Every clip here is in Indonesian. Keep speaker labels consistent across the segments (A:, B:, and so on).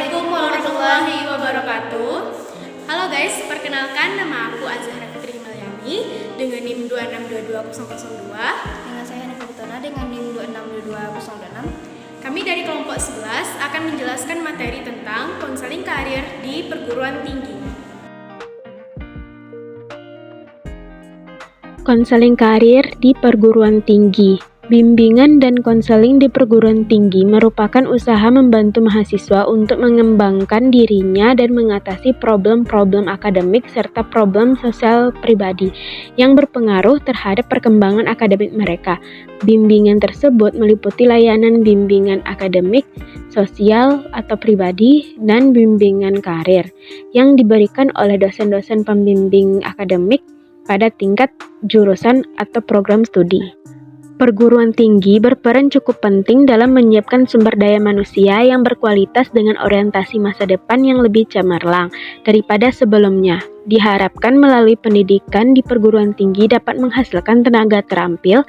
A: Assalamualaikum warahmatullahi wabarakatuh. Halo guys, perkenalkan nama aku Azhara Fitri Himalyani dengan NIM 2622002.
B: Dengan saya Hanifa Butona dengan NIM 2622026.
A: Kami dari kelompok 11 akan menjelaskan materi tentang konseling karir di perguruan tinggi.
C: Konseling karir di perguruan tinggi. Bimbingan dan konseling di perguruan tinggi merupakan usaha membantu mahasiswa untuk mengembangkan dirinya dan mengatasi problem-problem akademik serta problem sosial pribadi yang berpengaruh terhadap perkembangan akademik mereka. Bimbingan tersebut meliputi layanan bimbingan akademik, sosial atau pribadi, dan bimbingan karir yang diberikan oleh dosen-dosen pembimbing akademik pada tingkat jurusan atau program studi. Perguruan tinggi berperan cukup penting dalam menyiapkan sumber daya manusia yang berkualitas dengan orientasi masa depan yang lebih cemerlang daripada sebelumnya. Diharapkan melalui pendidikan di perguruan tinggi dapat menghasilkan tenaga terampil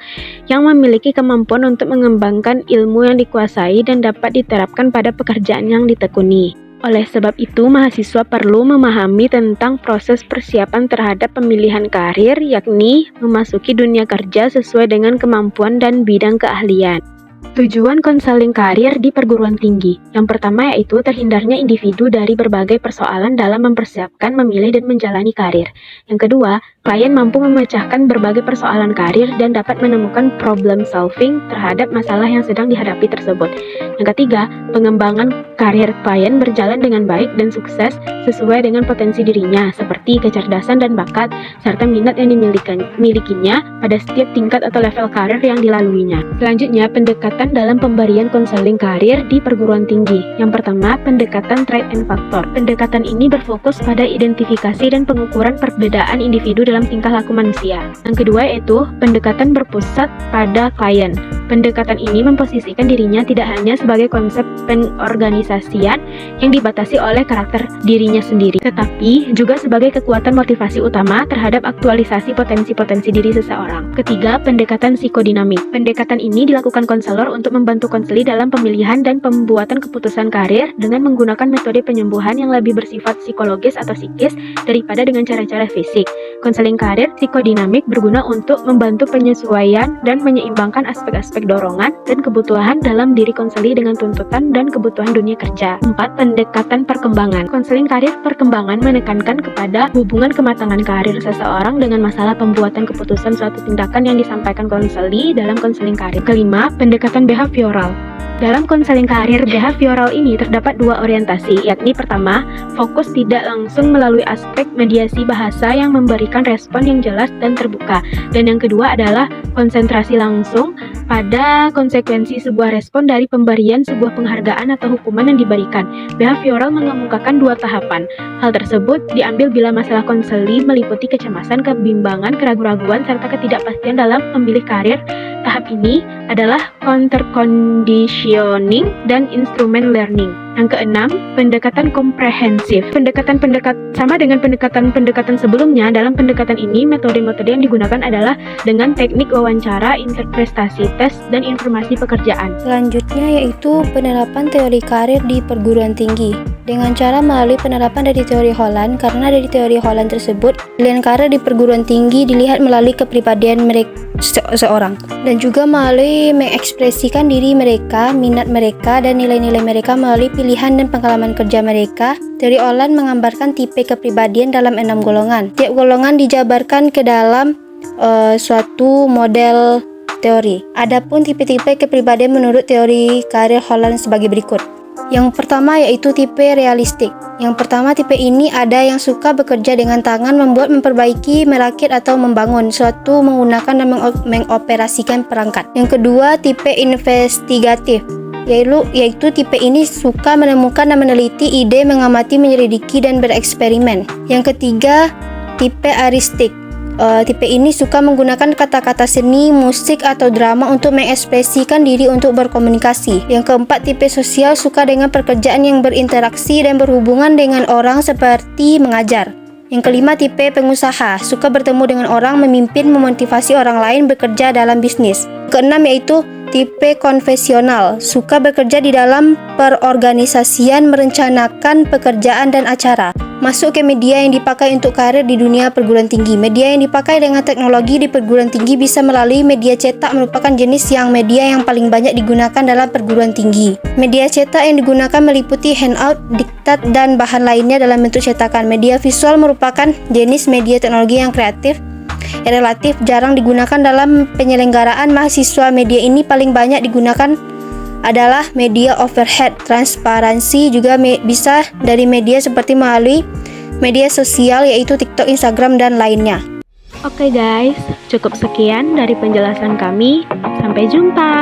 C: yang memiliki kemampuan untuk mengembangkan ilmu yang dikuasai dan dapat diterapkan pada pekerjaan yang ditekuni. Oleh sebab itu, mahasiswa perlu memahami tentang proses persiapan terhadap pemilihan karir, yakni memasuki dunia kerja sesuai dengan kemampuan dan bidang keahlian. Tujuan konseling karir di perguruan tinggi. Yang pertama yaitu terhindarnya individu dari berbagai persoalan dalam mempersiapkan, memilih, dan menjalani karir. Yang kedua, klien mampu memecahkan berbagai persoalan karir dan dapat menemukan problem solving terhadap masalah yang sedang dihadapi tersebut. Yang ketiga, pengembangan karir klien berjalan dengan baik dan sukses sesuai dengan potensi dirinya, seperti kecerdasan dan bakat, serta minat yang dimilikinya pada setiap tingkat atau level karir yang dilaluinya. Selanjutnya, pendekatan dalam pemberian konseling karir di perguruan tinggi. Yang pertama, pendekatan trait and factor. Pendekatan ini berfokus pada identifikasi dan pengukuran perbedaan individu dalam tingkah laku manusia. Yang kedua yaitu pendekatan berpusat pada klien. Pendekatan ini memposisikan dirinya tidak hanya sebagai konsep pengorganisasian yang dibatasi oleh karakter dirinya sendiri, tetapi juga sebagai kekuatan motivasi utama terhadap aktualisasi potensi-potensi diri seseorang. Ketiga, pendekatan psikodinamik. Pendekatan ini dilakukan konselor untuk membantu konseli dalam pemilihan dan pembuatan keputusan karir dengan menggunakan metode penyembuhan yang lebih bersifat psikologis atau psikis daripada dengan cara-cara fisik. Konseling karir psikodinamik berguna untuk membantu penyesuaian dan menyeimbangkan aspek-aspek dorongan dan kebutuhan dalam diri konseli dengan tuntutan dan kebutuhan dunia kerja. 4. Pendekatan perkembangan. Konseling karir perkembangan menekankan kepada hubungan kematangan karir seseorang dengan masalah pembuatan keputusan suatu tindakan yang disampaikan konseli dalam konseling karir. Kelima, pendekatan behavioral. Dalam konseling karir behavioral ini terdapat dua orientasi, yakni pertama, fokus tidak langsung melalui aspek mediasi bahasa yang memberikan respon yang jelas dan terbuka, dan yang kedua adalah konsentrasi langsung pada konsekuensi sebuah respon dari pemberian sebuah penghargaan atau hukuman yang diberikan. Behavioral mengemukakan dua tahapan. Hal tersebut diambil bila masalah konseli meliputi kecemasan, kebimbangan, keraguan-raguan, serta ketidakpastian dalam memilih karir. Tahap ini adalah counter conditioning dan instrument learning. Yang keenam, pendekatan komprehensif. Sama dengan pendekatan sebelumnya, dalam pendekatan ini metode-metode yang digunakan adalah dengan teknik wawancara, interpretasi tes, dan informasi pekerjaan.
B: Selanjutnya yaitu penerapan teori karir di perguruan tinggi. Dengan cara melalui penerapan dari teori Holland, karena dari teori Holland tersebut, pilihan karir di perguruan tinggi dilihat melalui kepribadian mereka seorang, dan juga melalui mengekspresikan diri mereka, minat mereka, dan nilai-nilai mereka melalui pilihan dan pengalaman kerja mereka. Teori Holland menggambarkan tipe kepribadian dalam 6 golongan. Tiap golongan dijabarkan ke dalam suatu model teori. Adapun tipe-tipe kepribadian menurut teori karir Holland sebagai berikut. Yang pertama yaitu tipe realistik. Yang pertama, tipe ini ada yang suka bekerja dengan tangan, membuat, memperbaiki, merakit, atau membangun suatu menggunakan dan mengoperasikan perangkat. Yang kedua, tipe investigatif. Yaitu tipe ini suka menemukan dan meneliti ide, mengamati, menyelidiki, dan bereksperimen. Yang ketiga, tipe aristik. Tipe ini suka menggunakan kata-kata seni, musik, atau drama untuk mengekspresikan diri untuk berkomunikasi. Yang keempat, tipe sosial suka dengan pekerjaan yang berinteraksi dan berhubungan dengan orang seperti mengajar. Yang kelima, tipe pengusaha, suka bertemu dengan orang, memimpin, memotivasi orang lain bekerja dalam bisnis. Keenam yaitu tipe konvensional, suka bekerja di dalam perorganisasian, merencanakan pekerjaan dan acara. Masuk ke media yang dipakai untuk karir di dunia perguruan tinggi. Media yang dipakai dengan teknologi di perguruan tinggi bisa melalui media cetak, merupakan jenis media yang paling banyak digunakan dalam perguruan tinggi. Media cetak yang digunakan meliputi handout, diktat, dan bahan lainnya dalam bentuk cetakan. Media visual merupakan jenis media teknologi yang relatif jarang digunakan dalam penyelenggaraan mahasiswa. Media ini paling banyak digunakan adalah media overhead. Transparansi juga bisa dari media seperti melalui media sosial yaitu TikTok, Instagram, dan lainnya.
C: Oke guys, cukup sekian dari penjelasan kami. Sampai jumpa.